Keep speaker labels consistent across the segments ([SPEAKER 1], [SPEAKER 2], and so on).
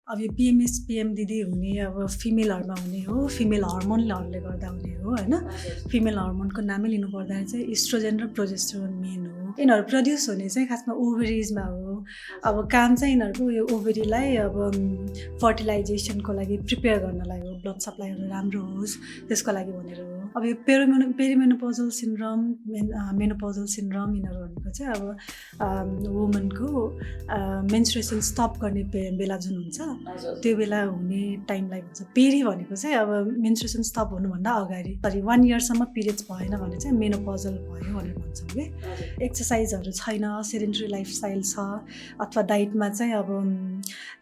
[SPEAKER 1] अब यो पिएमएस पिएमडिडी हुने अब फिमेलहरूमा हुने हो, फिमेल हर्मोनहरूले गर्दा हुने हो होइन। फिमेल हर्मोनको नामै लिनु पर्दाखेरि चाहिँ इस्ट्रोजेन र प्रोजेस्टेरोन मेन हो। यिनीहरू प्रड्युस हुने चाहिँ खासमा ओभरिजमा हो। अब काम चाहिँ यिनीहरूको यो ओभरीलाई अब फर्टिलाइजेसनको लागि प्रिपेयर गर्नलाई हो, ब्लड सप्लाईहरू राम्रो होस् त्यसको लागि भनेर हो। अब यो पेरिमेनोपोजल सिन्ड्रोम, मेनोपोजल सिन्ड्रोम यिनीहरू भनेको चाहिँ अब वुमनको मेन्स्ट्रुएसन स्टप गर्ने बेला जुन हुन्छ त्यो बेला हुने टाइमलाई भन्छ। पेरी भनेको चाहिँ अब मेन्स्ट्रुएसन स्टप हुनुभन्दा अगाडि 1 इयरसम्म पिरियड्स भएन भने चाहिँ मेनोपोजल भयो भनेर भन्छौँ कि। एक्सर्साइजहरू छैन, सेडेन्ट्री लाइफस्टाइल छ, अथवा डाइटमा चाहिँ अब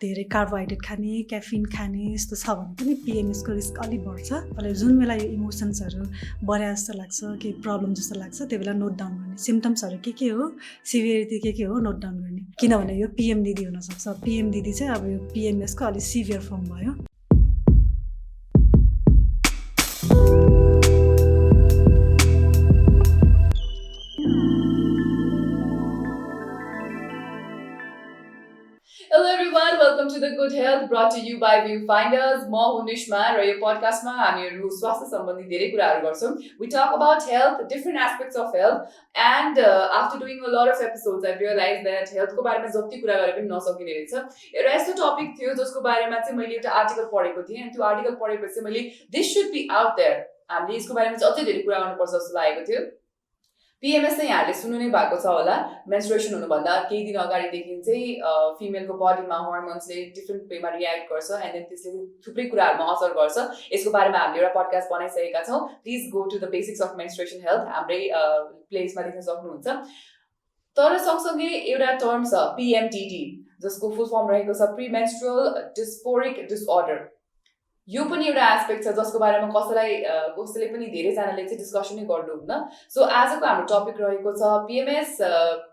[SPEAKER 1] धेरै कार्बोहाइड्रेट खाने, क्याफिन खाने यस्तो छ भने पनि पिएमएसको रिस्क अलिक बढ्छ। अहिले जुन बेला यो इमोसन्सहरू बढे जस्तो लाग्छ, केही प्रब्लम जस्तो लाग्छ, त्यो बेला नोट डाउन गर्ने। सिम्टम्सहरू के हो, सिभियरिटी के हो नोट डाउन गर्ने, किनभने यो पिएमडिडी हुनसक्छ। पिएमडिडी चाहिँ अब यो पिएमएसको अलिक सिभियर फर्म भयो।
[SPEAKER 2] Hello everyone, welcome to The Good Health brought to you by Viewfinders. म हुँ निश्मा र यो पडकास्टमा हामीहरू स्वास्थ्य सम्बन्धी धेरै कुराहरू गर्छौँ। We talk about health, different aspects of health, and after doing a lot of episodes, I've realized that health को बारेमा जति कुरा गरे पनि नसकिने रहेछ। एउटा यस्तो टपिक थियो जसको बारेमा चाहिँ मैले एउटा आर्टिकल पढेको थिएँ, अनि त्यो आर्टिकल पढेपछि मैले this should be out there, हामीले यसको बारेमा चाहिँ अझै धेरै कुरा गर्नुपर्छ जस्तो लागेको थियो। पिएमएस चाहिँ यहाँले सुन्नु नै भएको छ होला। मेन्स्ट्रुएसन हुनुभन्दा केही दिन अगाडिदेखि चाहिँ फिमेलको बडीमा हर्मोन्सले डिफ्रेन्ट वेमा रियाक्ट गर्छ, एन्ड देन त्यसले थुप्रै कुराहरूमा असर गर्छ। यसको बारेमा हामीले एउटा पडकास्ट बनाइसकेका छौँ। Please go to the basics of menstruation health, हाम्रै प्लेसमा देख्न सक्नुहुन्छ। तर सँगसँगै एउटा टर्म छ पिएमडिडी, जसको फुल फर्म रहेको छ प्रिमेन्स्ट्रुअल डिस्फोरिक डिसअर्डर। यो पनि एउटा एस्पेक्ट छ जसको बारेमा कसैले पनि धेरैजनाले चाहिँ डिस्कसनै गर्नुहुन्न। सो आजको हाम्रो टपिक रहेको छ PMS,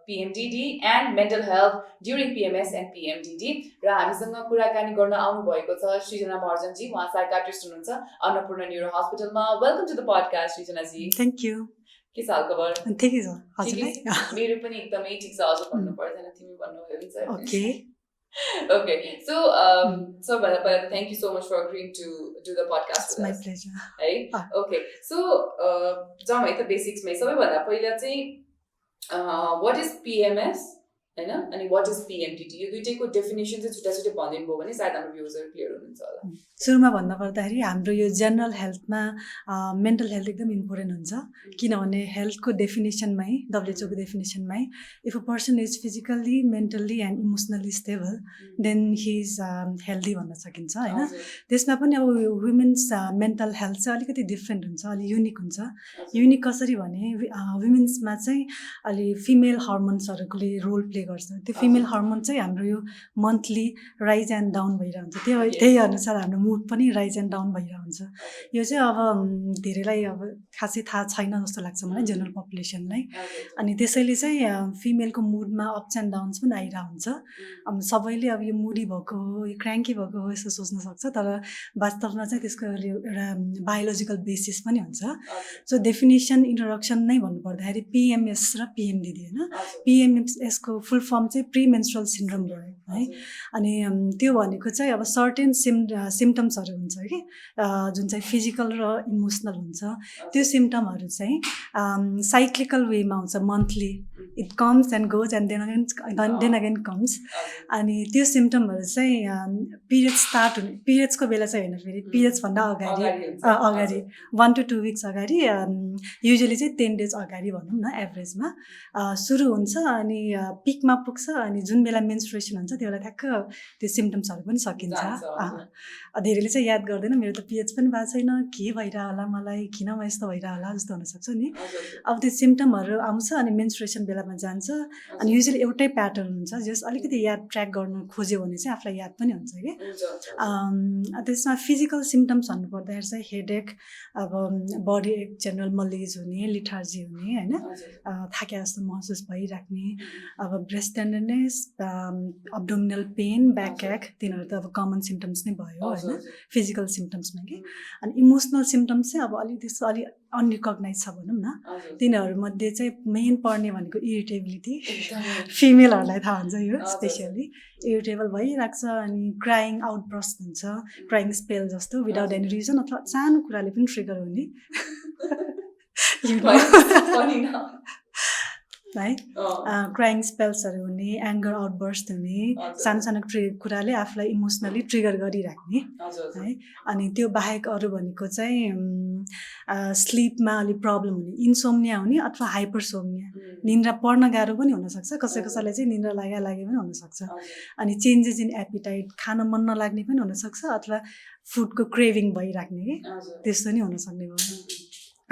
[SPEAKER 2] PMDD and mental health during PMS and PMDD. र हामीसँग कुराकानी गर्न आउनुभएको छ सृजना महर्जनजी, उहाँ साइकाट्रिस्ट हुनुहुन्छ अन्नपूर्ण न्युरो हस्पिटलमा। वेलकम टु द पडकास्ट सृजनाजी।
[SPEAKER 1] Thank you.
[SPEAKER 2] के छ हालखबर?
[SPEAKER 1] ठिकै छ हजुरलाई?
[SPEAKER 2] मेरो पनि एकदमै ठिक छ, हजुर भन्नु पर्दैन, तिमी भन्नुभयो हुन्छ।
[SPEAKER 1] ओके
[SPEAKER 2] Okay, so सबभन्दा पहिला thank you so much for agreeing to do the podcast with us.
[SPEAKER 1] My pleasure.
[SPEAKER 2] Right? Okay, so जाउँ है त बेसिक्समै। सबैभन्दा पहिला चाहिँ what is PMS हैन, अनि what is PMDD, यो दुईटैको डेफिनेसन चाहिँ छुट्टा छुट्टै भनिदिनु भयो भने सायद हाम्रो भ्युजहरू क्लियर हुनुहुन्छ होला।
[SPEAKER 1] सुरुमा भन्दा पर्दाखेरि हाम्रो यो जनरल हेल्थमा मेन्टल हेल्थ एकदम इम्पोर्टेन्ट हुन्छ, किनभने हेल्थको डेफिनेसनमै, डब्ल्युएचओको डेफिनेसनमै, if a person is physically, mentally and emotionally stable then he is healthy भन्न सकिन्छ होइन। त्यसमा पनि अब वुमेन्स मेन्टल हेल्थ चाहिँ अलिकति डिफ्रेन्ट हुन्छ, अलिक युनिक हुन्छ। युनिक कसरी भने वुमेन्समा चाहिँ अलि फिमेल हर्मोन्सहरूले रोल प्ले गर्छ। त्यो फिमेल हर्मोन चाहिँ हाम्रो यो मन्थली राइज एन्ड डाउन भइरहन्छ, त्यही अनुसार हाम्रो मुड पनि राइज एन्ड डाउन भइरहन्छ। यो चाहिँ अब धेरैलाई अब खासै थाहा छैन जस्तो लाग्छ मलाई, जनरल पपुलेसनलाई। अनि त्यसैले चाहिँ फिमेलको मुडमा अप्स एन्ड डाउन्स पनि आइरहन्छ। सबैले अब यो मुडी भएको हो, यो क्र्याङ्की भएको हो यस्तो सोच्न सक्छ, तर वास्तवमा चाहिँ त्यसको एउटा बायोलोजिकल बेसिस पनि हुन्छ। सो डेफिनेसन इन्ट्रोडक्सन नै भन्नुपर्दाखेरि पिएमएस र पिएमडिडी होइन। पिएमएसको फुल फर्म चाहिँ प्रिमेन्स्ट्रुअल सिन्ड्रोम भयो है। अनि त्यो भनेको चाहिँ अब सर्टेन सिम्टम्सहरू हुन्छ कि जुन चाहिँ फिजिकल र इमोसनल हुन्छ। त्यो सिम्टमहरू चाहिँ साइक्लिकल वेमा हुन्छ, monthly it comes and goes and then again comes. अनि त्यो सिम्टमहरू चाहिँ पिरियड्स स्टार्ट हुने, पिरियड्सको बेला चाहिँ होइन, फेरि पिरियड्सभन्दा अगाडि 1 to 2 weeks अगाडि, युजली चाहिँ 10 days अगाडि भनौँ न एभरेजमा सुरु हुन्छ। अनि पिकमा पुग्छ, अनि जुन बेला मेन्स्ट्रुएसन हुन्छ त्यो बेला ठ्याक्क त्यो सिम्टम्सहरू पनि सकिन्छ। धेरैले चाहिँ याद गर्दैन, मेरो त पिरियड्स पनि भएको छैन, के भइरह होला मलाई, किन म यस्तो भइरह होला जस्तो हुनसक्छ नि। अब त्यो सिम्टमहरू आउँछ अनि मेन्स्ट्रुएसन बेलामा जान्छ। अनि युजली एउटै प्याटर्न हुन्छ, जस अलिकति याद ट्र्याक गर्न खोज्यो भने चाहिँ आफूलाई याद पनि हुन्छ कि। त्यसमा फिजिकल सिम्टम्स भन्नुपर्दाखेरि चाहिँ हेडेक, अब बडी एक जेनरल मलेज हुने, लिथार्जी हुने होइन, थाके जस्तो महसुस भइराख्ने, अब ब्रेस्ट टेन्डरनेस, अब्डोमिनल पेन, ब्याक एक, तिनीहरू त अब कमन सिम्टम्स नै भयो होइन फिजिकल सिम्टम्समा कि। अनि इमोसनल सिम्टम्स चाहिँ अब अलि त्यस्तो अलि अनरिकग्नाइज छ भनौँ न
[SPEAKER 2] हजुर
[SPEAKER 1] तिनीहरूमध्ये चाहिँ मेन पर्ने भनेको इरिटेबिलिटी
[SPEAKER 2] एकदमै
[SPEAKER 1] फिमेलहरूलाई थाहा हुन्छ यो
[SPEAKER 2] हजुर।
[SPEAKER 1] स्पेसियली इरिटेबल भइरहेको छ अनि क्राइङ आउटब्रस्ट हुन्छ क्राइङ स्पेल जस्तो विदाउट एनी रिजन अथवा सानो कुराले पनि ट्रिगर हुने
[SPEAKER 2] पनि न
[SPEAKER 1] है क्राइङ स्पेल्सहरू हुने एङ्गर आउटबर्स्ट हुने
[SPEAKER 2] हजुर।
[SPEAKER 1] सानो सानो कुराले आफूलाई इमोसनली ट्रिगर गरिराख्ने
[SPEAKER 2] हजुर
[SPEAKER 1] है अनि त्यो बाहेक अरू भनेको चाहिँ स्लिपमा अलिक प्रब्लम हुने इन्सोम्निया हुने अथवा हाइपरसोम्निया निन्द्रा पढ्न गाह्रो पनि हुनसक्छ कसैलाई चाहिँ निन्द्रा लागे पनि हुनसक्छ अनि चेन्जेस इन एपिटाइट खान मन नलाग्ने पनि हुनसक्छ अथवा फुडको क्रेभिङ भइराख्ने कि त्यस्तो नि हुनसक्ने भयो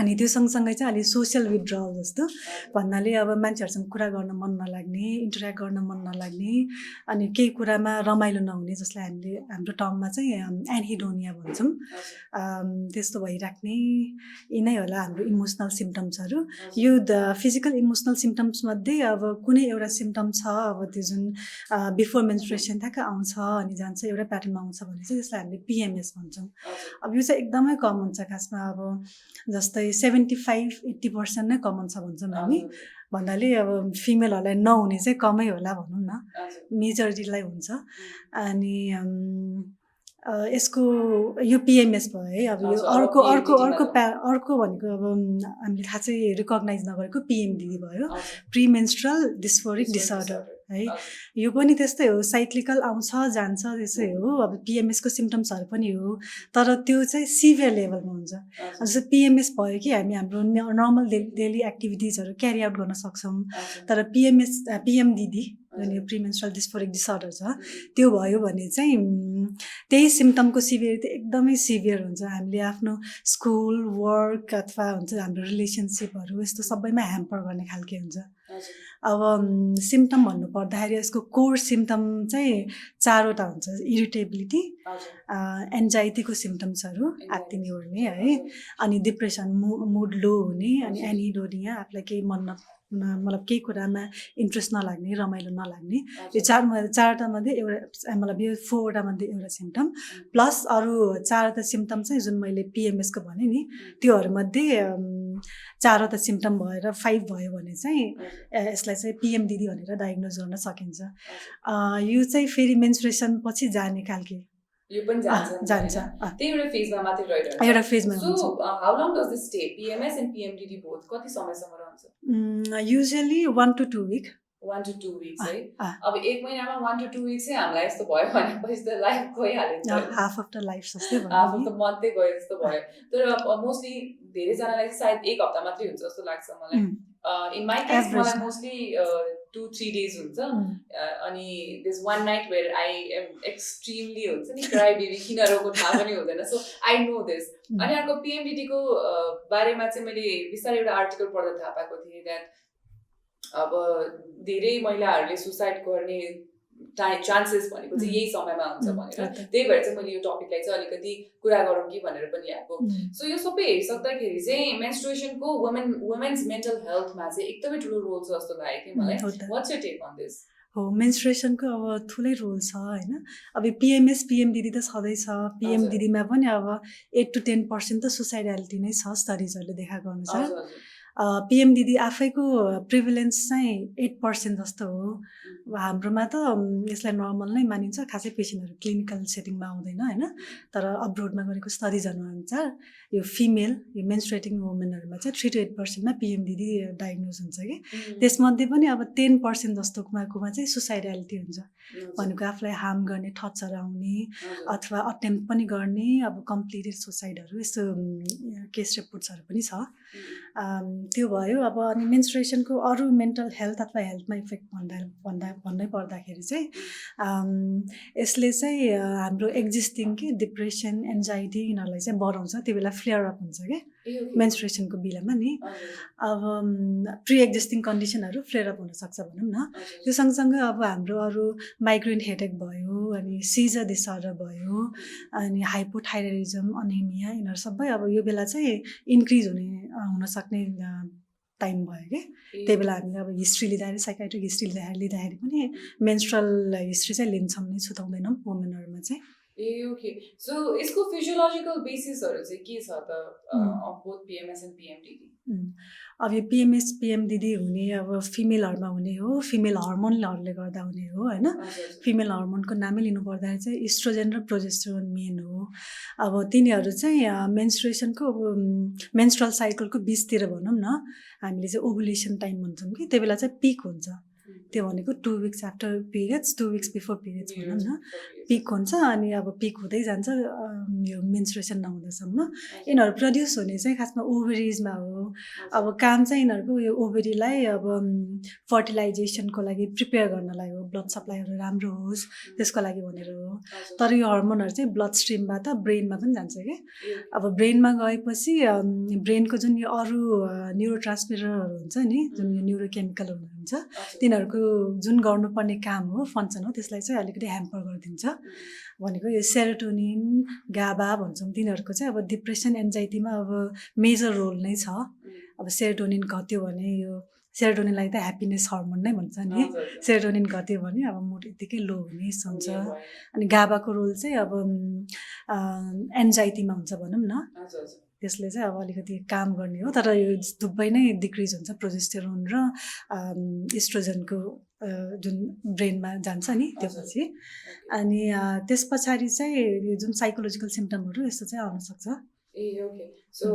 [SPEAKER 1] अनि त्यो सँगसँगै चाहिँ अलिक सोसियल विथड्रल जस्तो भन्नाले अब मान्छेहरूसँग कुरा गर्न मन नलाग्ने इन्टरेक्ट गर्न मन नलाग्ने अनि केही कुरामा रमाइलो नहुने जसलाई हामीले हाम्रो टर्ममा चाहिँ एनहिडोनिया भन्छौँ त्यस्तो भइराख्ने यी नै होला हाम्रो इमोसनल सिम्टम्सहरू यो फिजिकल इमोसनल सिम्टम्समध्ये अब कुनै एउटा सिम्टम छ अब त्यो जुन बिफोर मेन्स्ट्रुएसन ठ्याक्क आउँछ अनि जान्छ एउटा प्याटर्नमा आउँछ भने चाहिँ त्यसलाई हामीले पिएमएस भन्छौँ अब यो चाहिँ एकदमै कमन छ खासमा अब जस्तै 75-80% नै कमन छ भन्छौँ हामी भन्नाले अब फिमेलहरूलाई नहुने चाहिँ कमै होला भनौँ न मेजोरिटीलाई हुन्छ अनि यसको यो पिएमएस भयो है अब यो अर्को भनेको अब हामीले थाहा चाहिँ रिकग्नाइज नगरेको पिएमडिडी भयो प्रिमेन्स्ट्रुअल डिस्फोरिक डिसअर्डर है यो पनि त्यस्तै हो साइक्लिकल आउँछ जान्छ त्यसै हो अब पिएमएसको सिम्टम्सहरू पनि हो तर त्यो चाहिँ सिभियर लेभलमा हुन्छ जस्तो पिएमएस भयो कि हामी हाम्रो नर्मल डेली एक्टिभिटिजहरू क्यारी आउट गर्न सक्छौँ तर पिएमडिडी जुन यो प्रिमेन्स्ट्रुअल डिस्फोरिक डिसअर्डर छ त्यो भयो भने चाहिँ त्यही सिम्टमको सिभियरिटी एकदमै सिभियर हुन्छ हामीले आफ्नो स्कुल वर्क अथवा हुन्छ हाम्रो रिलेसनसिपहरू यस्तो सबैमा ह्याम्पर गर्ने खालके हुन्छ अब सिम्टम भन्नु पर्दाखेरि यसको कोर सिम्टम चाहिँ 4वटा हुन्छ इरिटेबिलिटी एन्जाइटीको सिम्टम्सहरू आत्तिने ओर्ने है अनि डिप्रेसन मुड लो हुने अनि एनिडोनिया आफूलाई केही मतलब केही कुरामा इन्ट्रेस्ट नलाग्ने रमाइलो नलाग्ने यो चारवटा मध्ये एउटा मतलब यो 4वटा मध्ये एउटा सिम्टम प्लस अरू 4वटा सिम्टम चाहिँ जुन मैले पिएमएसको भने नि त्योहरूमध्ये 4वटा सिम्टम भएर 5 भयो भने चाहिँ यसलाई चाहिँ पिएमडिडी भनेर डायग्नोज गर्न सकिन्छ यो चाहिँ फेरि मेन्स्ट्रुएसन पछि जाने खालके
[SPEAKER 2] यो पनि जान्छ त्यही एउटा फेजमा मात्रै रहिरहेको
[SPEAKER 1] एउटा फेजमा हुन्छ
[SPEAKER 2] so how long does this stay PMS and PMDD both कति समयसम्म रहन्छ
[SPEAKER 1] usually 1 to 2 week
[SPEAKER 2] 1 to 2 weeks है अब 1 महिनामा 1 to 2 weeks चाहिँ हामीलाई यस्तो भयो भनेपछि त लाइफ गइहाल्छ
[SPEAKER 1] हाफ अफ द लाइफ जस्तै भयो
[SPEAKER 2] हाफ अफ द मन्थै गयो जस्तो भयो तर मोस्टली धेरैजनालाई सायद 1 हप्ता मात्रै हुन्छ जस्तो लाग्छ मलाई इन माई केस मलाई मोस्टली 2-3 days हुन्छ अनि this one night where I am extremely हुन्छ नि क्राई बेबी किन रोको थाहा पनि हुँदैन सो आई नो दिस अनि अर्को पिएमडिडीको बारेमा चाहिँ मैले बिस्तारै एउटा आर्टिकल पढ्दा थाहा पाएको थिएँ द्याट अब धेरै महिलाहरूले सुसाइड गर्ने चान्सेस भनेको चाहिँ यही समयमा हुन्छ भनेर त्यही भएर चाहिँ मैले यो टपिकलाई चाहिँ अलिकति कुरा गरौँ कि भनेर पनि ल्याएको सो यो सबै हेरिसक्दाखेरि चाहिँ मेन्स्ट्रुएसनको वुमेन्स मेन्टल हेल्थमा चाहिँ एकदमै ठुलो रोल छ जस्तो लाग्यो कि मलाई what's your take on this
[SPEAKER 1] हो मेन्स्ट्रुएसनको अब ठुलै रोल छ होइन अब पिएमएस पिएमडिडी त छँदैछ पिएमडिडीमा पनि अब 8 to 10% त सुसाइडालिटी नै छ स्टडिजहरूले देखाएको अनुसार पिएमडिडी आफैको प्रिभिलेन्स चाहिँ 8% जस्तो हो हाम्रोमा त यसलाई नर्मल नै मानिन्छ खासै पेसेन्टहरू क्लिनिकल सेटिङमा आउँदैन होइन तर अब्रोडमा गरेको स्टडिजहरू अनुसार यो फिमेल यो मेन्स्ट्रुएटिङ वुमेनहरूमा चाहिँ 3 to 8% मा पिएमडिडी डायग्नोज हुन्छ कि त्यसमध्ये पनि अब 10% जस्तोमा चाहिँ सुसाइडालिटी हुन्छ भनेको आफूलाई हार्म गर्ने थट्सहरू आउने अथवा अटेम्प्ट पनि गर्ने अब कम्प्लिटेड सुसाइडहरू यस्तो केस रिपोर्ट्सहरू पनि छ त्यो भयो अब अनि मेन्स्ट्रुएसनको अरू मेन्टल हेल्थ अथवा हेल्थमा इफेक्ट भन्नै पर्दाखेरि चाहिँ यसले चाहिँ हाम्रो एक्जिस्टिङ के डिप्रेसन एन्जाइटी यिनीहरूलाई चाहिँ बढाउँछ त्यो बेला फ्लेयर अप हुन्छ क्या मेन्स्ट्रुएसनको बेलामा नि अब प्रि एक्जिस्टिङ कन्डिसनहरू फ्लेयर अप हुनसक्छ भनौँ न त्यो सँगसँगै अब हाम्रो अरू माइग्रेन हेडेक भयो अनि सिजर डिसअर्डर भयो अनि हाइपोथाइरोइडिजम अनेमिया यिनीहरू सबै अब यो बेला चाहिँ इन्क्रिज हुनसक्ने टाइम भयो कि त्यही बेला हामीले अब हिस्ट्री लिँदाखेरि साइकाइट्रिक हिस्ट्री लिँदाखेरि पनि मेन्स्ट्रुअल हिस्ट्री चाहिँ लिन्छौँ नै छुटाउँदैनौँ वुमेनहरूमा चाहिँ
[SPEAKER 2] ए ओके सो यसको फिजियोलोजिकल बेसिसहरू चाहिँ के छ त of both PMS and PMDD
[SPEAKER 1] अब यो पिएमएस पिएमडिडी हुने अब फिमेलहरूमा हुने हो फिमेल हर्मोनहरूले गर्दा हुने हो होइन फिमेल हर्मोनको नामै लिनुपर्दाखेरि चाहिँ इस्ट्रोजेन र प्रोजेस्टेरोन मेन हो अब तिनीहरू चाहिँ मेन्स्ट्रुएसनको अब मेन्स्ट्रुअल साइकलको बिचतिर भनौँ न हामीले चाहिँ ओभुलेसन टाइम भन्छौँ कि त्यो बेला चाहिँ पिक हुन्छ त्यो भनेको 2 weeks after periods 2 weeks before periods भनौँ न पिक हुन्छ अनि अब पिक हुँदै जान्छ यो मेन्स्ट्रुएसन नहुँदासम्म यिनीहरू प्रड्युस हुने चाहिँ खासमा ओभरिजमा हो अब काम चाहिँ यिनीहरूको यो ओभरीलाई अब फर्टिलाइजेसनको लागि प्रिपेयर गर्नलाई हो ब्लड सप्लाईहरू राम्रो होस् त्यसको लागि भनेर हो तर यो हर्मोनहरू चाहिँ ब्लड स्ट्रिमबाट ब्रेनमा पनि जान्छ कि अब ब्रेनमा गएपछि ब्रेनको जुन यो अरू न्युरो ट्रान्समिटरहरू हुन्छ नि जुन यो न्युरोकेमिकलहरू हुन्छ तिनीहरूको जुन गर्नुपर्ने काम हो फङ्सन हो त्यसलाई चाहिँ अलिकति ह्याम्पर गरिदिन्छ भनेको यो सेरोटोनिन गाबा भन्छौँ तिनीहरूको चाहिँ अब डिप्रेसन एन्जाइटीमा अब मेजर रोल नै छ अब सेरोटोनिन घट्यो भने यो सेरोटोनिनलाई त ह्याप्पिनेस हर्मोन नै भन्छ नि सेरोटोनिन घट्यो भने अब मुड यत्तिकै लो हुने हुन्छ अनि गाबाको रोल चाहिँ अब एन्जाइटीमा हुन्छ भनौँ न त्यसले चाहिँ अब अलिकति काम गर्ने हो तर यो दुबै नै डिक्रिज हुन्छ प्रोजेस्टेरोन र इस्ट्रोजनको जुन ब्रेनमा जान्छ नि त्यो पछि अनि त्यस पछाडि चाहिँ यो जुन साइकोलोजिकल सिम्टमहरू यस्तो चाहिँ आउनसक्छ
[SPEAKER 2] ए okay so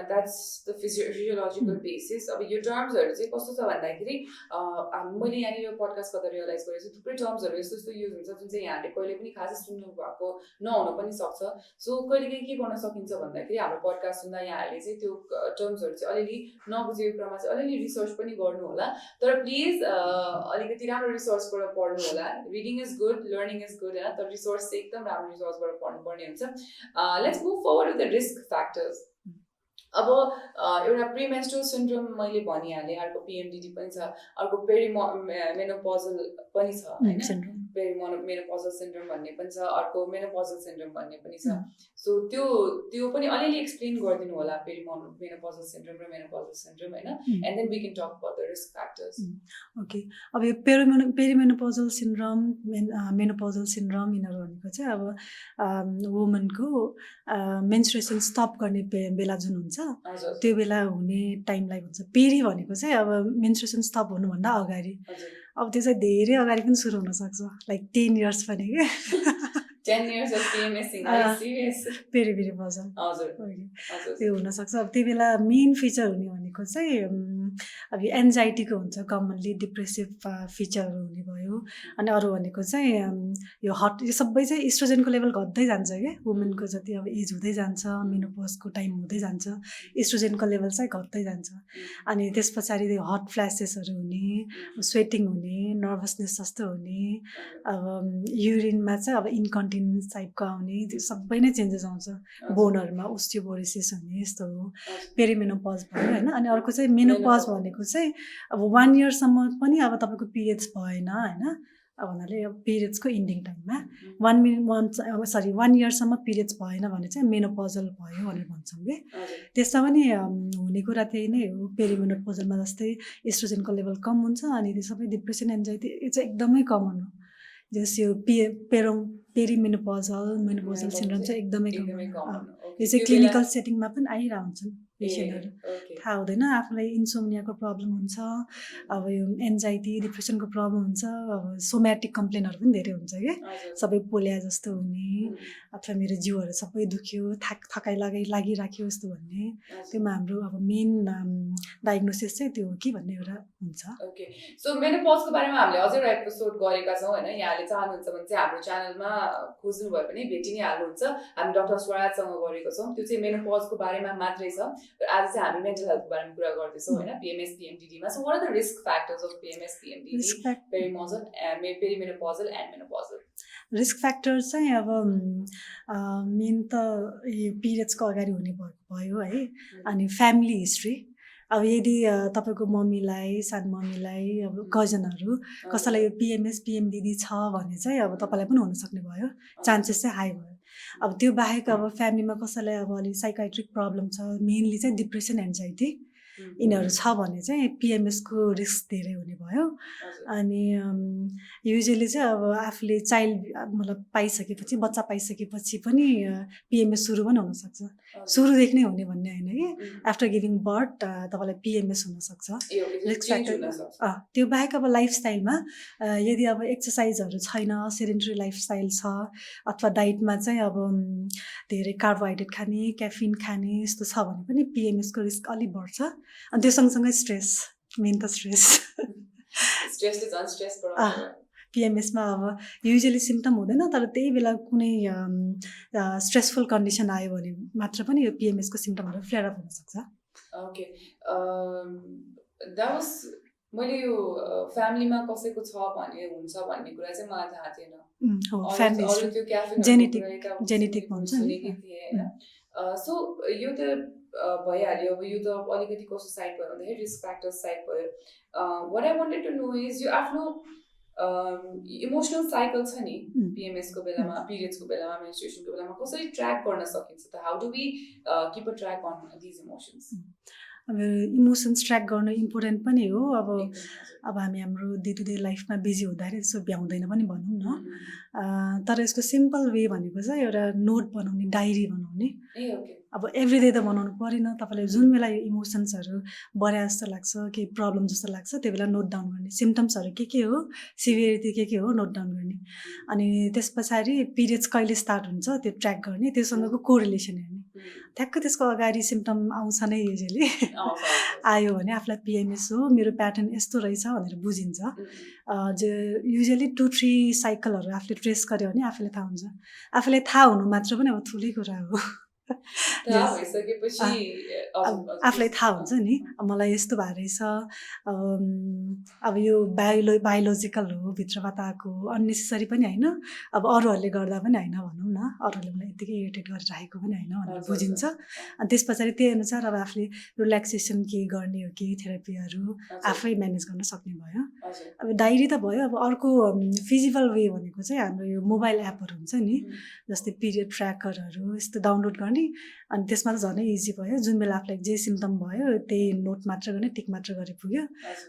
[SPEAKER 2] that's the physiological basis अब यो टर्म्सहरू चाहिँ कस्तो छ भन्दाखेरि मैले यहाँनिर यो पडकास्ट गर्दा रियलाइज गरेको छु थुप्रै टर्म्सहरू यस्तो यस्तो युज हुन्छ जुन चाहिँ यहाँले कहिले पनि खासै सुन्नु भएको नहुन पनि सक्छ सो कहिलेकाहीँ के गर्न सकिन्छ भन्दाखेरि हाम्रो पडकास्ट सुन्दा यहाँहरूले चाहिँ त्यो टर्म्सहरू चाहिँ अलिअलि नबुझेको क्रममा चाहिँ अलिअलि रिसर्च पनि गर्नु होला तर प्लिज अलिकति राम्रो रिसोर्सबाट पढ्नु होला reading is good learning is good होइन तर रिसोर्स चाहिँ एकदम राम्रो रिसोर्सबाट पढ्नुपर्ने हुन्छ let's move forward with the risk factors अब एउटा प्रिमेन्स्ट्रुअल सिन्ड्रोम मैले भनिहालेँ अर्को PMDD पनि छ अर्को मेनोपजल पनि छ होइन मेनोपजल सिन्ड्रोम भन्ने पनि छ अर्को मेनोपजल सिन्ड्रोम भन्ने पनि छ सो त्यो पनि अलिअलि एक्सप्लेन गरिदिनु होला मेनोपजल सिन्ड्रोम र मेनोपजल सिन्ड्रोम होइन and then we can talk about the risk factors
[SPEAKER 1] okay अब यो पेरिमेनोपजल सिन्ड्रोम मेनोपजल सिन्ड्रोम यिनीहरू भनेको चाहिँ अब वुमनको मेन्स्ट्रुएसन स्टप गर्ने बेला जुन हुन्छ त्यो बेला हुने टाइमलाई भन्छ पेरी भनेको चाहिँ अब मेन्स्ट्रुएसन स्टप हुनुभन्दा अगाडि अब त्यो चाहिँ धेरै अगाडि पनि सुरु हुनसक्छ लाइक 10 years पनि क्या
[SPEAKER 2] 10 years of PMSing
[SPEAKER 1] पेरिमेनोपजल त्यो हुनसक्छ अब त्यो बेला मेन फिचर हुने भनेको चाहिँ अब एन्जाइटीको हुन्छ कमनली डिप्रेसिभ फिचरहरू हुने भयो अनि अरू भनेको चाहिँ यो यो सबै चाहिँ इस्ट्रोजेनको लेभल घट्दै जान्छ क्या वुमेनको जति अब एज हुँदै जान्छ मेनोपजको टाइम हुँदै जान्छ इस्ट्रोजेनको लेभल चाहिँ घट्दै जान्छ अनि त्यस पछाडि हट फ्ल्यासेसहरू हुने स्वेटिङ हुने नर्भसनेस जस्तो हुने अब युरिनमा चाहिँ अब इन्कन्टिनेन्स टाइपको आउने त्यो सबै नै चेन्जेस आउँछ बोनहरूमा ओस्टियोपोरोसिस हुने यस्तो हो पेरिमेनोपज भयो होइन अनि अर्को चाहिँ मेनोपज भनेको चाहिँ अब 1 yearसम्म पनि अब तपाईँको पिरियड्स भएन होइन अब भन्नाले अब पिरियड्सको इन्डिङ टाइममा 1 yearसम्म पिरियड्स भएन भने चाहिँ मेनोपजल भयो भनेर भन्छौँ कि त्यसमा पनि हुने कुरा त्यही नै हो पेरिमेनोपजलमा जस्तै इस्ट्रोजेनको लेभल कम हुन्छ अनि त्यो सबै डिप्रेसन एन्जाइटी यो चाहिँ एकदमै कमन हो जस यो पेरिमेनोपजल मेनोपजल सिन्ड्रोम चाहिँ एकदमै कमन यो चाहिँ क्लिनिकल सेटिङमा पनि आइरहेको हुन्छन् पेसेन्टहरू थाहा हुँदैन आफूलाई इन्सोमनियाको प्रब्लम हुन्छ अब यो एन्जाइटी डिप्रेसनको प्रब्लम हुन्छ अब सोम्याटिक कम्प्लेनहरू पनि धेरै हुन्छ क्या सबै पोलिया जस्तो हुने अथवा मेरो जिउहरू सबै दुख्यो थकाइ लागिराख्यो जस्तो भन्ने त्योमा हाम्रो अब मेन डायग्नोसिस चाहिँ त्यो हो कि भन्ने एउटा हुन्छ
[SPEAKER 2] ओके सो मेनोपजको बारेमा हामीले अझै एउटा एपिसोड गरेका छौँ होइन यहाँले चाहनुहुन्छ भने चाहिँ हाम्रो च्यानलमा खोज्नु भयो भने भेटि नै हाल्नुहुन्छ हामी डाक्टर स्वराजसँग गरेको छौँ त्यो चाहिँ मेनोपजको बारेमा मात्रै छ आज चाहिँ हामी मेन्टल हेल्थको बारेमा कुरा गर्दैछौँ होइन PMS PMDDमा so what are the risk factors of PMS PMDD perimenopausal and menopausal
[SPEAKER 1] risk factor चाहिँ अब मेन त यो पिरियड्सको अगाडि हुने भयो है अनि फ्यामिली हिस्ट्री अब यदि तपाईँको मम्मीलाई सानो मम्मीलाई अब कजनहरू कसैलाई यो PMS PMDD छ भने चाहिँ अब तपाईँलाई पनि हुनसक्ने भयो चान्सेस चाहिँ हाई भयो अब त्यो बाहेक अब फ्यामिलीमा कसैलाई अब अलिक साइकाइट्रिक प्रब्लम छ मेनली चाहिँ डिप्रेसन एन्जाइटी यिनीहरू छ भने चाहिँ पिएमएसको रिस्क धेरै हुने भयो अनि युजली चाहिँ अब आफूले चाइल्ड मतलब पाइसकेपछि बच्चा पाइसकेपछि पनि पिएमएस सुरु पनि हुनसक्छ सुरुदेखि नै हुने भन्ने होइन कि आफ्टर गिभिङ बर्थ तपाईँलाई पिएमएस हुनसक्छ रिस्क फ्याक्टर त्यो बाहेक अब लाइफस्टाइलमा यदि अब एक्सर्साइजहरू छैन सेडेन्टरी लाइफस्टाइल छ अथवा डाइटमा चाहिँ अब धेरै कार्बोहाइड्रेट खाने क्याफिन खाने यस्तो छ भने पनि पिएमएसको रिस्क अलिक बढ्छ अनि त्यो सँगसँगै स्ट्रेस मेन त स्ट्रेस पिएमएसमा अब युजली सिम्टम हुँदैन तर त्यही बेला कुनै स्ट्रेसफुल कन्डिसन आयो भने मात्र पनि यो पिएमएसको सिम्टमहरू फ्लेयर अप हुनसक्छ
[SPEAKER 2] ओके द्याट वाज मैले यो फ्यामिलीमा कसैको छ भन्ने हुन्छ भन्ने कुरा चाहिँ मलाई थाहा थिएन
[SPEAKER 1] जेनेटिक भन्छ नि
[SPEAKER 2] सो यो त भइहाल्यो अब यो त अलिकति कस्तो साइड भयो भन्दाखेरि रिस्क फ्याक्टर साइड भयो what I wanted to know is यो आफ्नो इमोसनल साइकल छ नि पिएमएसको बेलामा पिरियड्सको बेलामा मेन्स्ट्रुएसनको बेलामा कसरी ट्र्याक गर्न सकिन्छ त how do we keep a track on these emotions
[SPEAKER 1] अब इमोसन्स ट्र्याक गर्नु इम्पोर्टेन्ट पनि हो अब हामी हाम्रो डे टु डे लाइफमा बिजी हुँदाखेरि यसो भ्याउँदैन पनि भनौँ न तर यसको सिम्पल वे भनेको चाहिँ एउटा नोट बनाउने डायरी बनाउने अब एभ्रिडे त बनाउनु परेन तपाईँलाई जुन बेला यो इमोसन्सहरू बढ्या जस्तो लाग्छ केही प्रब्लम जस्तो लाग्छ त्यो बेला नोट डाउन गर्ने सिम्टम्सहरू के हो सिभियरिटी के हो नोट डाउन गर्ने अनि त्यस पछाडि पिरियड्स कहिले स्टार्ट हुन्छ त्यो ट्र्याक गर्ने त्योसँगको कोरिलेसन हेर्ने ठ्याक्क त्यसको अगाडि सिम्टम आउँछ नै युजली आयो भने आफूलाई पिएमएस हो मेरो प्याटर्न यस्तो रहेछ भनेर बुझिन्छ जे युजली 2-3 साइकलहरू आफूले ट्रेस गर्यो भने आफूलाई थाहा हुन्छ आफूलाई थाहा हुनु मात्र पनि अब ठुलै कुरा हो आफूलाई थाहा हुन्छ नि मलाई यस्तो भएको रहेछ अब यो बायोलोजिकल हो भित्रबाट आएको अननेसेसरी पनि होइन अब अरूहरूले गर्दा पनि होइन भनौँ न अरूहरूले मलाई यत्तिकै इरिटेट गरिराखेको पनि होइन भनेर बुझिन्छ अनि त्यस पछाडि त्यही अनुसार अब आफूले रिल्याक्सेसन के गर्ने हो कि थेरापीहरू आफै म्यानेज गर्न सक्ने भयो अब डायरी त भयो अब अर्को फिजिकल वे भनेको चाहिँ हाम्रो यो मोबाइल एपहरू हुन्छ नि जस्तै पिरियड ट्र्याकरहरू यस्तो डाउनलोड गर्ने अनि त्यसमा त झनै इजी भयो जुन बेला आफूलाई जे सिम्टम भयो त्यही नोट मात्र गर्ने टिक मात्र गरे पुग्यो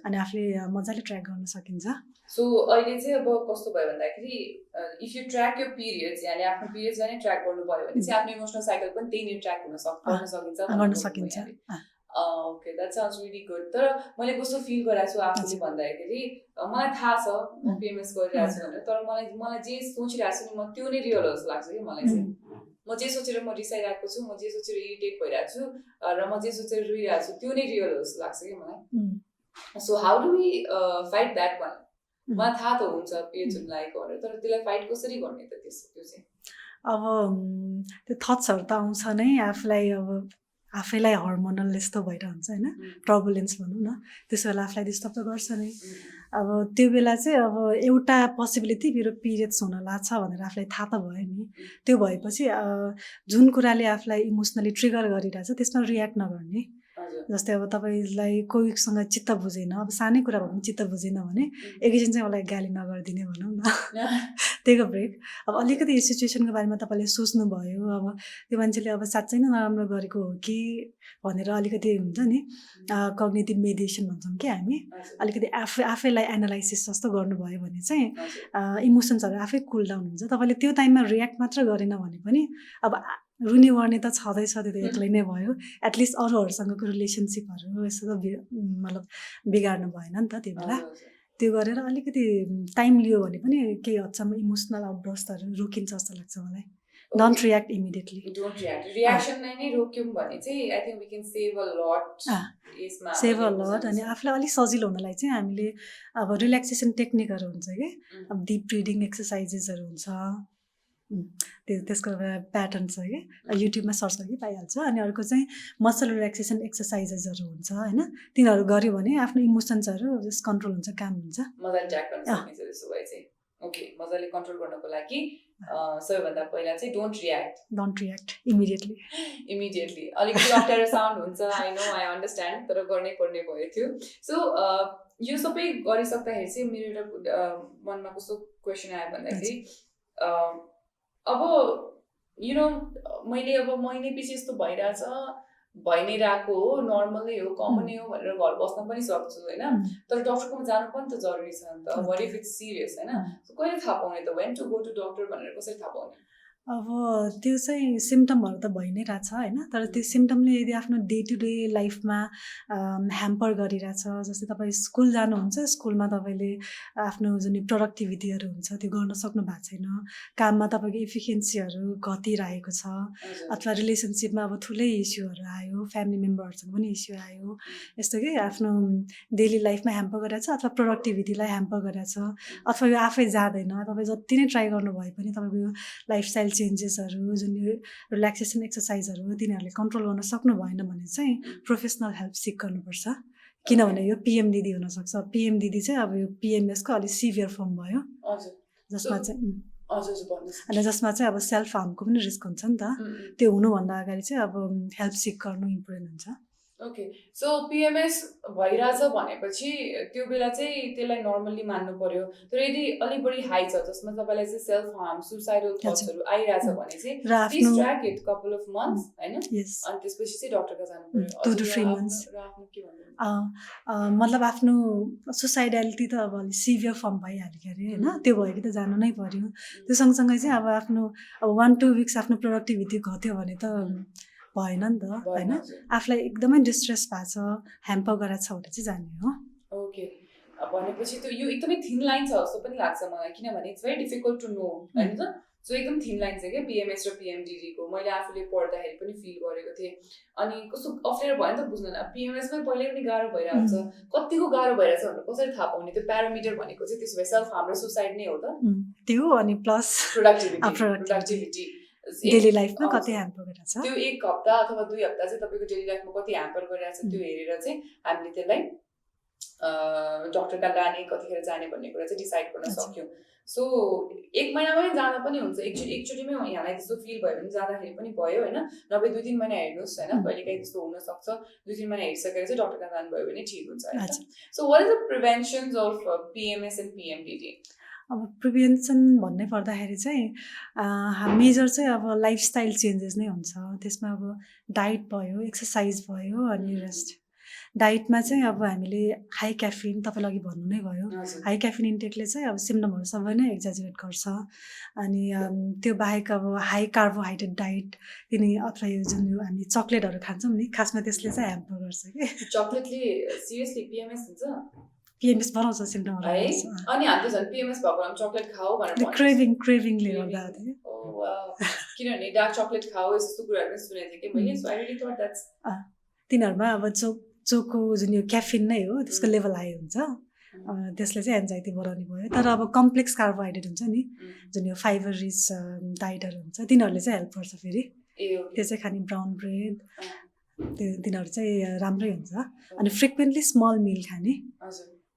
[SPEAKER 1] अनि आफूले मजाले ट्र्याक गर्न सकिन्छ
[SPEAKER 2] सो अहिले चाहिँ अब कस्तो भयो भन्दाखेरि इफ यु ट्र्याक यो पिरियड्स यानि आफ्नो पिरियड्सलाई नै ट्र्याक गर्नु भयो भने चाहिँ आफ्नो इमोसनल साइकल पनि त्यही नै ट्र्याक गर्न सकिन्छ okay that sounds really good तर मैले कस्तो फिल गराएको छु आफूले भन्दाखेरि मलाई थाहा छ म पिएमएस गरिरहेको छु भनेर तर मलाई जे सोचिरहेको छु नि म त्यो नै रियल जस्तो लाग्छ कि मलाई चाहिँ म जे सोचेर म रिसाइरहेको छु म जे सोचेर इरिटेट भइरहेको छु र म जे सोचेर रोइरहेको छु त्यो नै रियल जस्तो लाग्छ कि मलाई so how do we fight that one मलाई थाहा त हुन्छ पिरियड्स हुन लागेको भनेर तर त्यसलाई फाइट कसरी गर्ने त त्यो चाहिँ
[SPEAKER 1] अब त्यो थट्सहरू त आउँछ नै आफूलाई अब आफैलाई हर्मोनल यस्तो भइरहन्छ होइन टर्बुलेन्स भनौँ न त्यसो बेला आफूलाई डिस्टर्ब त गर्छ नै अब त्यो बेला चाहिँ अब एउटा पोसिबिलिटी मेरो पिरियड्स हुन लाग्छ भनेर आफूलाई थाहा त भयो नि त्यो भएपछि जुन कुराले आफूलाई इमोसनली ट्रिगर गरिरहेछ त्यसमा रियाक्ट नगर्ने जस्तै अब तपाईँलाई कोहीसँग चित्त बुझेन अब सानै कुरा भयो भने चित्त बुझेन भने एकैछिन चाहिँ मलाई गाली नगरिदिने भनौँ न टेक अ ब्रेक अब अलिकति यो सिचुएसनको बारेमा तपाईँले सोच्नुभयो अब त्यो मान्छेले अब साँच्चै नै नराम्रो गरेको हो कि भनेर अलिकति हुन्छ नि कग्निटिभ मेडिएसन भन्छौँ कि हामी अलिकति आफैलाई एनालाइसिस जस्तो गर्नुभयो भने चाहिँ इमोसन्सहरू आफै कुल डाउन हुन्छ तपाईँले त्यो टाइममा रियाक्ट मात्र गरेन भने पनि अब रुने वर्ने त छँदैछ त्यो त एक्लै नै भयो एटलिस्ट अरूहरूसँगको रिलेसनसिपहरू यसो त मतलब बिगार्नु भएन नि त त्यो बेला त्यो गरेर अलिकति टाइम लियो भने पनि केही हदसम्म इमोसनल आउटबर्स्टहरू रोकिन्छ जस्तो लाग्छ मलाई डोन्ट रियाक्ट इमिडिएटली
[SPEAKER 2] रियाक्सनलाई नै रोक्यौँ भने चाहिँ I think we can save a lot
[SPEAKER 1] अनि आफूलाई अलिक सजिलो हुनलाई चाहिँ हामीले अब रिल्याक्सेसन टेक्निकहरू हुन्छ कि अब डिप ब्रिदिङ एक्सर्साइजेसहरू हुन्छ त्यसको प्याटर्न छ कि युट्युबमा सर्च गरी पाइहाल्छ अनि अर्को चाहिँ मसल रिल्याक्सेसन एक्सर्साइजेसहरू हुन्छ होइन तिनीहरू गऱ्यो भने आफ्नो इमोसन्सहरू जस्ट कन्ट्रोल हुन्छ काम हुन्छ
[SPEAKER 2] मजाले ट्र्याक गर्न सकिन्छ त्यसो भए चाहिँ ओके मजाले कन्ट्रोल गर्नको लागि सबैभन्दा पहिला चाहिँ डोन्ट रियाक्ट इमिडिएटली अलिकति अप्ठ्यारो साउन्ड हुन्छ आई नो आई अन्डरस्ट्यान्ड तर गर्नै पर्ने भयो थियो सो यो सबै गरिसक्दाखेरि चाहिँ मेरो एउटा मनमा कस्तो क्वेसन आयो भन्दाखेरि अब यु नो मैले अब महिनै पछि यस्तो भइरहेछ भइ नै रहेको हो, नर्मलै हो, कमनै हो भनेर घर बस्न पनि सक्छु होइन, तर डक्टरकोमा जानु पनि त जरुरी छ नि त. व्हाट इफ इट्स सिरियस होइन, कहिले थाहा पाउने त when to go to doctor भनेर कसरी थाहा पाउने?
[SPEAKER 1] अब त्यो चाहिँ सिम्टमहरू त भइ नै रहेछ होइन, तर त्यो सिम्टमले यदि आफ्नो डे टु डे लाइफमा ह्याम्पर गरिरहेछ, जस्तै तपाईँ स्कुल जानुहुन्छ, स्कुलमा तपाईँले आफ्नो जुन प्रोडक्टिभिटीहरू हुन्छ त्यो गर्न सक्नु भएको छैन, काममा तपाईँको इफिसियन्सीहरू घटिरहेको छ, अथवा रिलेसनसिपमा अब ठुलै इस्युहरू आयो, फ्यामिली मेम्बरहरूसँग पनि इस्यु आयो, यस्तो कि आफ्नो डेली लाइफमा ह्याम्पर गरिरहेछ अथवा प्रोडक्टिभिटीलाई ह्याम्पर गरिरहेछ, अथवा यो आफै जाँदैन, तपाईँ जति नै ट्राई गर्नुभए पनि तपाईँको यो लाइफस्टाइल चेन्जेसहरू, जुन यो रिल्याक्सेसन एक्सर्साइजहरू तिनीहरूले कन्ट्रोल गर्न सक्नु भएन भने चाहिँ प्रोफेसनल हेल्प सिक गर्नुपर्छ, किनभने यो पिएमडिडी हुनसक्छ. पिएमडिडी चाहिँ अब यो पिएमएसको अलिक सिभियर फर्म भयो, जसमा चाहिँ अनि जसमा चाहिँ अब सेल्फ हार्मको पनि रिस्क हुन्छ नि त. त्यो हुनुभन्दा अगाडि चाहिँ अब हेल्प सिक गर्नु इम्पोर्टेन्ट हुन्छ.
[SPEAKER 2] ओके, सो पिएमएस भइरहेछ भनेपछि त्यो बेला चाहिँ त्यसलाई नर्मल्ली मान्नु पर्यो, तर यदि अलिक बढी हाई छ जसमा तपाईँलाई चाहिँ सेल्फ हार्म, सुसाइडल थट्सहरू आइरहेछ भने चाहिँ please track it couple of months होइन, अनि त्यसपछि चाहिँ डक्टरका जानु पर्यो.
[SPEAKER 1] 2 to 3 months. मतलब आफ्नो सुसाइडालिटी त अब अलिक सिभियर फर्म भइहाल्यो अरे होइन, त्यो भयो कि त जानु नै पर्यो. त्यो सँगसँगै चाहिँ अब आफ्नो 1-2 weeks आफ्नो प्रोडक्टिभिटी घट्यो भने त भएन नि त होइन, आफूलाई एकदमै डिस्ट्रेस भएको छ, ह्याम्पर गराएको छ भने चाहिँ जाने हो.
[SPEAKER 2] ओके, भनेपछि त्यो यो एकदमै थिन लाइन छ जस्तो पनि लाग्छ मलाई, किनभने it's very difficult to know होइन त. सो एकदम थिन लाइन छ क्या पिएमएस र पिएमडिडीको. मैले आफूले पढ्दाखेरि पनि फिल गरेको थिएँ, अनि कस्तो अप्ठ्यारो भयो नि त बुझ्न. पिएमएसमै पहिल्यै पनि गाह्रो भइरहेको छ, कतिको गाह्रो भइरहेछ भनेर कसरी थाहा पाउने? त्यो प्यारामिटर भनेको चाहिँ त्यसो भए सेल्फ हार्म र सुसाइड नै हो त,
[SPEAKER 1] त्यो अनि प्लस प्रोडक्टिभिटी डेली लाइफमा कति ह्याम्पर गरिरहेछ,
[SPEAKER 2] त्यो 1 हप्ता अथवा 2 हप्ता चाहिँ तपाईँको डेली लाइफमा कति ह्याम्पर गरिरहेछ त्यो हेरेर चाहिँ हामीले त्यसलाई डक्टर कहाँ लाने, कतिखेर जाने भन्ने कुरा चाहिँ डिसाइड गर्न सक्यौँ. सो 1 महिनामै जाँदा पनि हुन्छ, एकचोटिमै यहाँलाई त्यस्तो फिल भयो भने जाँदाखेरि पनि भयो होइन, नभए 2-3 महिना हेर्नुहोस् होइन, कहिलेकाहीँ त्यस्तो हुनसक्छ. 2-3 महिना हेरिसकेर चाहिँ डक्टर कहाँ जानुभयो भने ठिक हुन्छ होइन. So what is the preventions of PMS and PMDD?
[SPEAKER 1] अब प्रिभेन्सन भन्नै पर्दाखेरि चाहिँ मेजर चाहिँ अब लाइफस्टाइल चेन्जेस नै हुन्छ. त्यसमा अब डाइट भयो, एक्सर्साइज भयो, अनि रेस्ट. डाइटमा चाहिँ अब हामीले हाई क्याफिन, तपाईँले अघि भन्नु नै भयो, हाई क्याफिन इन्टेकले चाहिँ अब सिम्टमहरू सबै नै एक्जाजुरेट गर्छ. अनि त्यो बाहेक अब हाई कार्बोहाइड्रेट डाइट तिनी अथवा यो जुन यो हामी चक्लेटहरू खान्छौँ नि, खासमा त्यसले चाहिँ ह्याम्पर गर्छ कि.
[SPEAKER 2] चक्लेटले सिरियसली पिएमएस हुन्छ?
[SPEAKER 1] पिएमएस बनाउँछ सिम्टमहरू
[SPEAKER 2] है, अनि हामीले झन् पिएमएस भएको बेलामा चक्लेट खाऊ भनेर
[SPEAKER 1] क्रेभिङले गर्दा थियो.
[SPEAKER 2] किनभने डार्क चक्लेट खाऊ यस्तो कुराहरू पनि सुनेको थिएँ कि मैले. So I really thought that's
[SPEAKER 1] तिनीहरूमा अब चोको जुन यो क्याफिन नै हो, त्यसको लेभल हाई हुन्छ, त्यसले चाहिँ एन्जाइटी बढाउने भयो. तर अब कम्प्लेक्स कार्बोहाइड्रेट हुन्छ नि, जुन यो फाइबर रिच डाइटहरू हुन्छ, तिनीहरूले चाहिँ हेल्प गर्छ. फेरि त्यो चाहिँ खाने ब्राउन ब्रेड, तिनीहरू चाहिँ राम्रै हुन्छ. अनि फ्रिक्वेन्टली स्मल मिल खाने,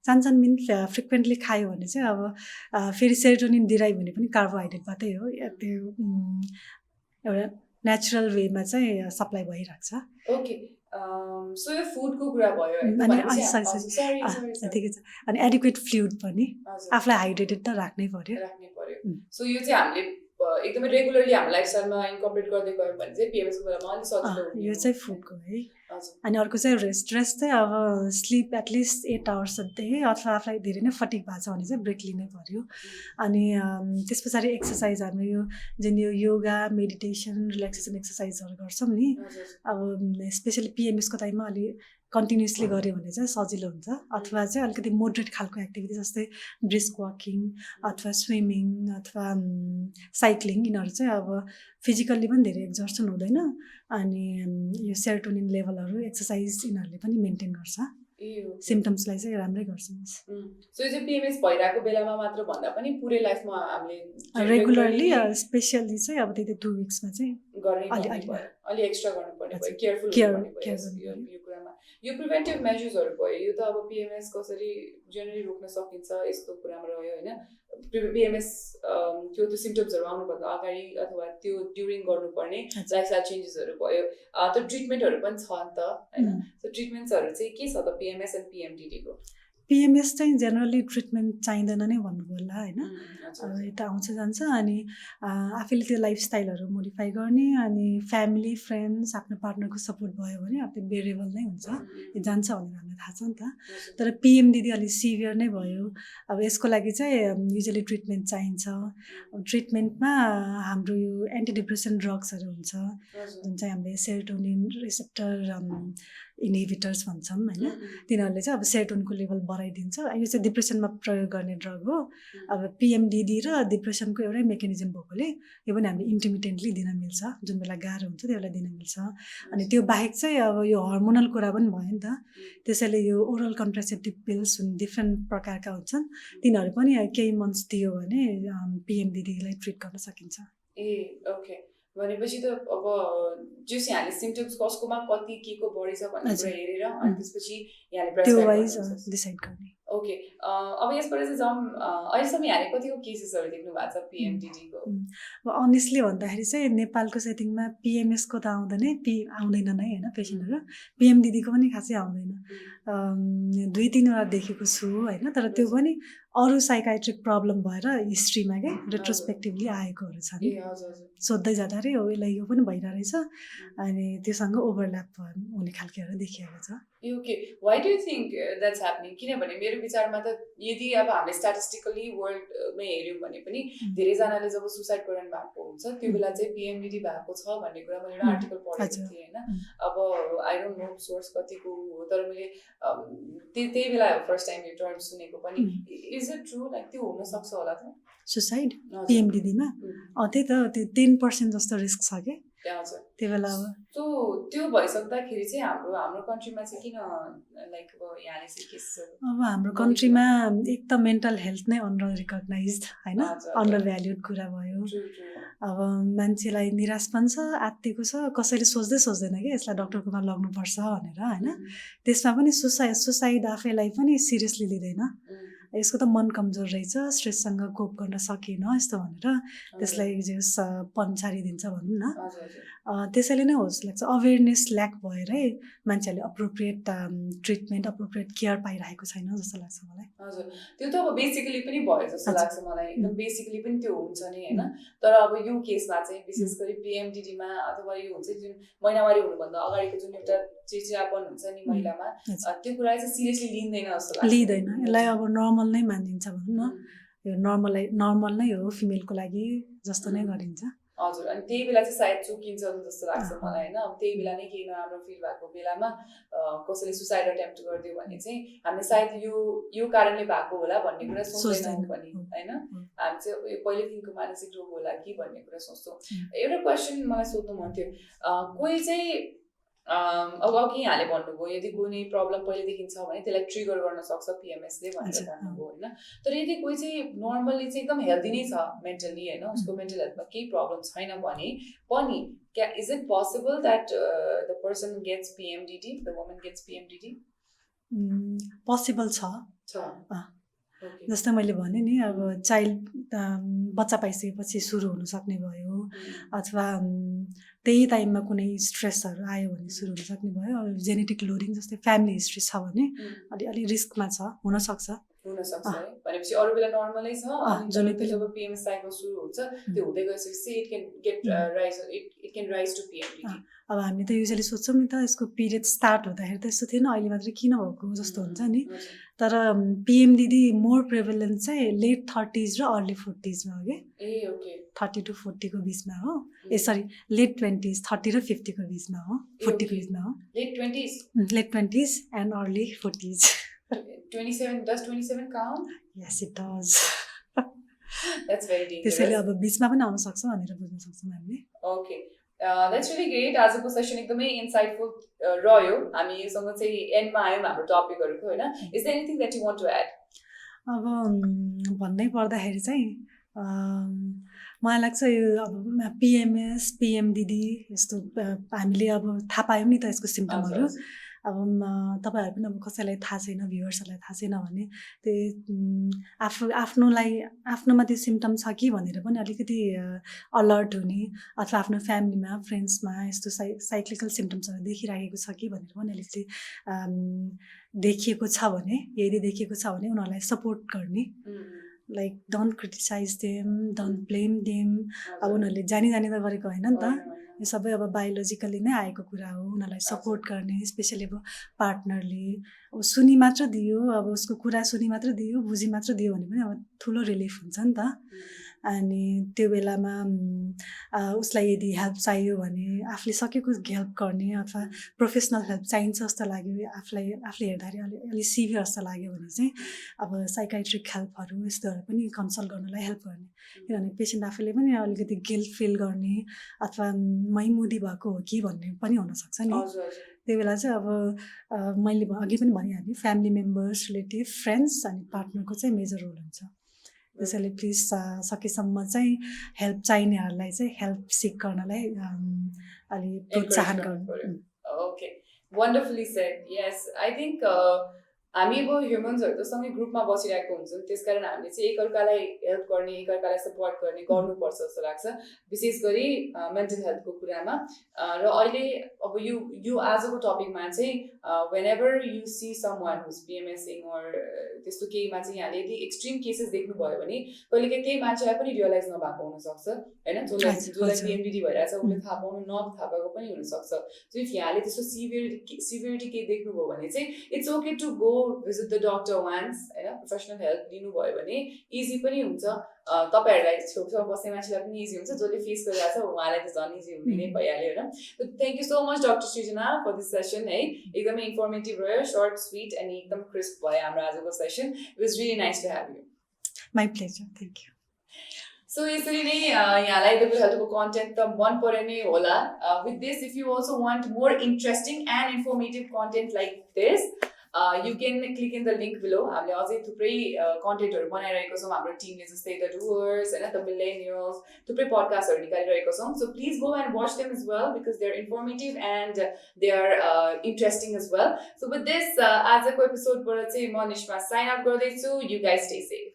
[SPEAKER 1] सानसानो मिल फ्रिक्वेन्टली खायो भने चाहिँ अब फेरि सेरोटोनिन डिराइभ हुने पनि कार्बोहाइड्रेटबाटै हो. त्यो एउटा नेचुरल वेमा चाहिँ सप्लाई भइरहेको छ.
[SPEAKER 2] ओके, सो यो फुडको कुरा भयो
[SPEAKER 1] ठिकै छ. अनि एडिक्वेट फ्लुइड पनि आफूलाई हाइड्रेटेड त राख्नै पर्यो.
[SPEAKER 2] सो यो चाहिँ हामीले एकदमै रेगुलरली हाम्रो लाइफस्टाइलमा इन्कर्पोरेट गर्दै गयौँ भने चाहिँ पिएमएसको बेलामा अलिक सजिलो हुन्छ.
[SPEAKER 1] यो चाहिँ फुडको है. अनि अर्को चाहिँ रेस्ट चाहिँ अब sleep at least 8 hours a day, अथवा आफूलाई धेरै नै फटिक भएको छ भने चाहिँ ब्रेक लिनै पर्यो. अनि त्यस पछाडि एक्सर्साइज, हाम्रो यो जुन यो योगा, मेडिटेसन, रिल्याक्सेसन एक्सर्साइजहरू गर्छौँ नि, अब स्पेसली पिएमएसको टाइममा अलि कन्टिन्युसली गऱ्यो भने चाहिँ सजिलो हुन्छ. अथवा चाहिँ अलिकति मोडरेट खालको एक्टिभिटी जस्तै ब्रिस्क वाकिङ अथवा स्विमिङ अथवा साइक्लिङ, यिनीहरू चाहिँ अब फिजिकल्ली पनि धेरै एक्जर्सन हुँदैन, अनि यो सेरोटोनिन लेभलहरू एक्सर्साइज यिनीहरूले पनि मेन्टेन गर्छ, सिम्टम्सलाई चाहिँ राम्रै गर्छ.
[SPEAKER 2] सो यो चाहिँ पिएमएस भइरहेको बेलामा मात्र भन्दा पनि पुरै लाइफमा हामीले
[SPEAKER 1] रेगुलरली, स्पेसली चाहिँ अब त्यही 2 weeksमा चाहिँ
[SPEAKER 2] अलि एक्स्ट्रा गर्नुपर्ने भयो, केयरफुल हुनुपर्ने यो कुरामा. यो प्रिभेन्टिभ मेजर्सहरू भयो, यो त अब पिएमएस कसरी जेनरली रोक्न सकिन्छ यस्तो कुरामा रह्यो होइन. पिएमएस त्यो सिम्टम्सहरू आउनुभन्दा अगाडि अथवा त्यो ड्युरिङ गर्नुपर्ने लाइफस्टाइल चेन्जेसहरू भयो, तर ट्रिटमेन्टहरू पनि छ नि त होइन. सो ट्रिटमेन्ट्सहरू चाहिँ के छ त पिएमएस एन्ड पिएमडिडीको?
[SPEAKER 1] PMS चाहिँ जेनरली ट्रिटमेन्ट चाहिँदैन नै भन्नुभयो होला होइन अब यता आउँछ जान्छ अनि आफैले त्यो लाइफस्टाइलहरू मोडिफाई गर्ने अनि फ्यामिली फ्रेन्ड्स आफ्नो पार्टनरको सपोर्ट भयो भने अब त्यो बेरेबल नै हुन्छ जान्छ भनेर हामीलाई थाहा छ नि त तर PMDD अलिक सिभियर नै भयो अब यसको लागि चाहिँ युजली ट्रिटमेन्ट चाहिन्छ ट्रिटमेन्टमा हाम्रो यो एन्टिडिप्रेसन ड्रग्सहरू हुन्छ जुन चाहिँ हामीले सेरोटोनिन रिसेप्टर इन्हिबिटर्स भन्छौँ होइन तिनीहरूले चाहिँ अब सेरोटोनिनको लेभल बढाइदिन्छ यो चाहिँ डिप्रेसनमा प्रयोग गर्ने ड्रग हो अब PMDD र डिप्रेसनको एउटै मेकानिजम भएकोले यो पनि हामीले इन्टिमिटेन्टली दिन मिल्छ जुन बेला गाह्रो हुन्छ त्यो बेला दिन मिल्छ अनि त्यो बाहेक चाहिँ अब यो हर्मोनल कुरा पनि भयो नि त त्यसैले यो ओरल कन्ट्रासेप्टिभ पिल्स जुन डिफ्रेन्ट प्रकारका हुन्छन् तिनीहरू पनि केही मन्थ्स दियो भने PMDDलाई ट्रिट गर्न सकिन्छ
[SPEAKER 2] ए ओके भनेपछि त अब जस यहाँले सिम्पटम्स कसकोमा कति के को बढी छ भन्ने कुरा हेरेर अनि त्यसपछि यहाँले
[SPEAKER 1] त्यो वाइज डिसाइड गर्ने
[SPEAKER 2] ओके अब यसबाट चाहिँ जाउँ अहिलेसम्म यहाँले कतिको केसेसहरू देख्नु भएको छ PMDD को
[SPEAKER 1] अब अनेस्टली भन्दाखेरि चाहिँ नेपालको सेटिङमा PMS को त आउँदैन नै होइन पेसेन्टहरू PMDD को पनि खासै आउँदैन 2-3 वटा देखेको छु होइन तर त्यो पनि अरू साइकाइट्रिक प्रब्लम भएर हिस्ट्रीमा के रेट्रोस्पेक्टिभली आएकोहरू छन् सोध्दै जाँदाखेरि हो यसलाई यो पनि भइरहेको रहेछ अनि त्योसँग ओभरल्याप हुने खालकेहरू देखिएको छ
[SPEAKER 2] okay why do you think that's happening किनभने मेरो विचारमा त यदि अब हामीले स्ट्याटिस्टिकली वर्ल्डमै हेऱ्यौँ भने पनि धेरैजनाले जब सुसाइड गरिरहनु भएको हुन्छ त्यो बेला चाहिँ PMDD भएको छ भन्ने कुरा मैले एउटा आर्टिकल पढेको थिएँ होइन अब आई डोन्ट नो सोर्स कतिको हो तर मैले त्यही बेला फर्स्ट टाइम यो टर्म सुनेको पनि इज इट ट्रु लाइक त्यो हुनसक्छ होला त
[SPEAKER 1] सुसाइड PMDDमा त्यही त त्यो 10% जस्तो रिस्क छ कि त्यो बेला
[SPEAKER 2] सो त्यो भइसक्दाखेरि चाहिँ हाम्रो कन्ट्रीमा चाहिँ किन लाइक अब यहाँले चाहिँ केस
[SPEAKER 1] अब हाम्रो कन्ट्रीमा एक त मेन्टल हेल्थ नै अन्डर रिकग्नाइज्ड होइन अन्डर भ्याल्युड कुरा भयो अब मान्छेलाई निराश पनि छ आत्तिएको छ कसैले सोच्दैन कि यसलाई डक्टरकोमा लग्नुपर्छ भनेर होइन त्यसमा पनि सुसाइड आफैलाई पनि सिरियसली लिँदैन यसको त मन कमजोर रहेछ स्ट्रेससँग कोप गर्न सकेन यस्तो भनेर त्यसलाई जस पन्छारिदिन्छ भनौँ न त्यसैले नै होस् लाग्छ अवेरनेस ल्याक भएरै मान्छेहरूले अप्रोप्रिएट ट्रिटमेन्ट अप्रोप्रिएट केयर पाइरहेको छैन जस्तो लाग्छ मलाई
[SPEAKER 2] हजुर त्यो त अब बेसिकली पनि भयो जस्तो लाग्छ मलाई एकदम बेसिकली पनि त्यो हुन्छ नि होइन तर अब यो केसमा चाहिँ विशेष गरी PMDDमा अथवा यो हुन्छ जुन महिनावारी हुनुभन्दा अगाडिको जुन एउटा चिडचिडापन हुन्छ नि महिलामा त्यो कुरा चाहिँ सिरियसली लिँदैन जस्तो लाग्छ
[SPEAKER 1] लिँदैन यसलाई अब नर्मल नै मानिन्छ भनौँ न यो नर्मल नै हो फिमेलको लागि जस्तो नै गरिन्छ
[SPEAKER 2] हजुर अनि त्यही बेला चाहिँ सायद चुकिन्छ जस्तो लाग्छ मलाई होइन अब त्यही बेला नै केही नराम्रो फिल भएको बेलामा कसैले सुसाइड अटेम्प्ट गरिदियो भने चाहिँ हामीले सायद यो कारणले भएको होला भन्ने कुरा सोच्दैनौँ पनि होइन हामी चाहिँ पहिलेदेखिको मानसिक रोग होला कि भन्ने कुरा सोच्छौँ एउटा क्वेसन मलाई सोध्नु मन थियो कोही चाहिँ अब अघि यहाँले भन्नुभयो यदि कुनै प्रब्लम पहिलेदेखि छ भने त्यसलाई ट्रिगर गर्न सक्छ PMSले भनेर भन्नुभयो होइन तर यदि कोही चाहिँ नर्मल्ली चाहिँ एकदम हेल्दी नै छ मेन्टली होइन उसको मेन्टल हेल्थमा केही प्रब्लम छैन भने पनि is it possible that the person gets PMDD the woman gets PMDD
[SPEAKER 1] possible छ जस्तै मैले भने नि अब बच्चा पाइसकेपछि सुरु हुन सक्ने भयो अथवा त्यही टाइममा कुनै स्ट्रेसहरू आयो भने सुरु हुन सक्ने भयो जेनेटिक लोडिङ जस्तै फ्यामिली हिस्ट्री छ भने अलि रिस्कमा छ हुनसक्छ
[SPEAKER 2] है भनेपछि अरू बेला नर्मलै छ जब PMS साइकल सुरु हुन्छ त्यो हुँदै गएपछि it can rise to PMDD
[SPEAKER 1] अब हामी त युजली सोच्छौँ नि त यसको पिरियड स्टार्ट हुँदाखेरि त यस्तो थिएन अहिले मात्रै किन भएको जस्तो हुन्छ नि तर PMDD मोर प्रिभेलेन्स चाहिँ लेट 30s र अर्ली 40s मा हो कि 30 to 40 को बीचमा हो सरी लेट 20s 30 र 50 को बीचमा हो 40 को बीचमा हो late 20s and early 40s
[SPEAKER 2] 27 does 27 count?
[SPEAKER 1] Yes, it does.
[SPEAKER 2] That's very dangerous.
[SPEAKER 1] त्यसैले अब बीचमा पनि आउन सक्छ भनेर बुझ्न सक्छौँ हामीले
[SPEAKER 2] ओके द्याट्स रियली ग्रेट आजको सेसन एकदमै इन्साइटफुल रह्यो हामी योसँग चाहिँ एन्डमा आयौँ हाम्रो टपिकहरूको होइन is there anything that you want to add
[SPEAKER 1] अब भन्नै पर्दाखेरि चाहिँ मलाई लाग्छ यो अब PMS PMDD यस्तो हामीले अब थाहा पायौँ नि त यसको सिम्पटमहरू अब तपाईँहरू पनि अब कसैलाई थाहा छैन, भ्युवर्सहरूलाई थाहा छैन भने त्यही आफ्नोमा त्यो सिम्टम छ कि भनेर पनि अलिकति अलर्ट हुने, अथवा आफ्नो फ्यामिलीमा फ्रेन्ड्समा यस्तो साइक्लिकल सिम्टम्सहरू देखिराखेको छ कि भनेर पनि अलिकति देखिएको छ भने, यदि देखिएको छ भने उनीहरूलाई सपोर्ट गर्ने, like don't criticize them, don't blame them. अब उनीहरूले जानी त गरेको होइन नि त, यो सबै अब बायोलोजिकली नै आएको कुरा हो। उनीहरूलाई सपोर्ट गर्ने, स्पेसली अब पार्टनरले अब सुनि मात्र दियो, अब उसको कुरा सुनि मात्र दियो, बुझी मात्र दियो भने पनि अब ठुलो रिलिफ हुन्छ नि त। अनि त्यो बेलामा उसलाई यदि हेल्प चाहियो भने आफूले सकेको हेल्प गर्ने, अथवा प्रोफेसनल हेल्प चाहिन्छ जस्तो लाग्यो, आफूले हेर्दाखेरि अलि सिभियर जस्तो लाग्यो भने चाहिँ अब साइकाइट्रिक हेल्पहरू यस्तोहरू पनि कन्सल्ट गर्नलाई हेल्प गर्ने। किनभने पेसेन्ट आफूले पनि अलिकति गिल्ट फिल गर्ने, अथवा मै मुडी भएको हो कि भन्ने पनि हुनसक्छ नि। त्यो बेला चाहिँ अब मैले अघि पनि भनिहालेँ, फ्यामिली मेम्बर्स, रिलेटिभ, फ्रेन्ड्स अनि पार्टनरको चाहिँ मेजर रोल हुन्छ। त्यसैले प्लिज सकेसम्म चाहिँ हेल्प चाहिनेहरूलाई चाहिँ हेल्प सिक गर्नलाई अलि प्रोत्साहन गर्नु।
[SPEAKER 2] Okay, wonderfully shed. Yes, I think हामी अब ह्युमन्सहरू त सँगै ग्रुपमा बसिरहेको हुन्छौँ, त्यसकारण हामीले चाहिँ एकअर्कालाई हेल्प गर्ने, एकअर्कालाई सपोर्ट गर्ने गर्नुपर्छ जस्तो लाग्छ, विशेष गरी मेन्टल हेल्थको कुरामा। र अहिले अब यो आजको टपिकमा चाहिँ whenever you see someone who's PMSing or त्यस्तो केहीमा चाहिँ यहाँले यदि एक्सट्रिम केसेस देख्नुभयो भने कहिलेकाहीँ केही मान्छेलाई पनि रियलाइज नभएको हुनसक्छ होइन, जसलाई पिएमडिडी भइरहेछ उसले थाहा पाउनु नथाहा पाएको पनि हुनसक्छ। सो इफ यहाँले त्यस्तो सिभिरिटी केही देख्नुभयो भने चाहिँ it's okay to go visit the doctor once, होइन, प्रोफेसनल हेल्प लिनुभयो भने इजी पनि हुन्छ। तपाईँहरूलाई छेउछाउ बस्ने मान्छेलाई पनि इजी हुन्छ, जसले फेस गरिरहेको छ उहाँलाई त झन् इजी हुने नै भइहाल्यो होइन। Thank you so much doctor Srijana for this session है, एकदमै इन्फर्मेटिभ रह्यो, सर्ट स्विट अनि एकदम क्रिस्प भयो हाम्रो आजको session. It was really nice to have you.
[SPEAKER 1] My pleasure, thank you.
[SPEAKER 2] So यसरी नै यहाँलाई द गुड हेल्थको कन्टेन्ट त मन परे नै होला। With this, if you also want more interesting and informative content like this, you can click in the link below. हामीले अझै थुप्रै कन्टेन्टहरू बनाइरहेको छौँ हाम्रो टिमले, जस्तै द डुवर्स होइन, द मिलेनियल्स, थुप्रै पडकास्टहरू निकालिरहेको छौँ। So please go and watch them as well because they are informative and they are interesting as well. So with this आजको एपिसोडबाट चाहिँ म निस्मा साइन अप गर्दैछु। You guys stay safe.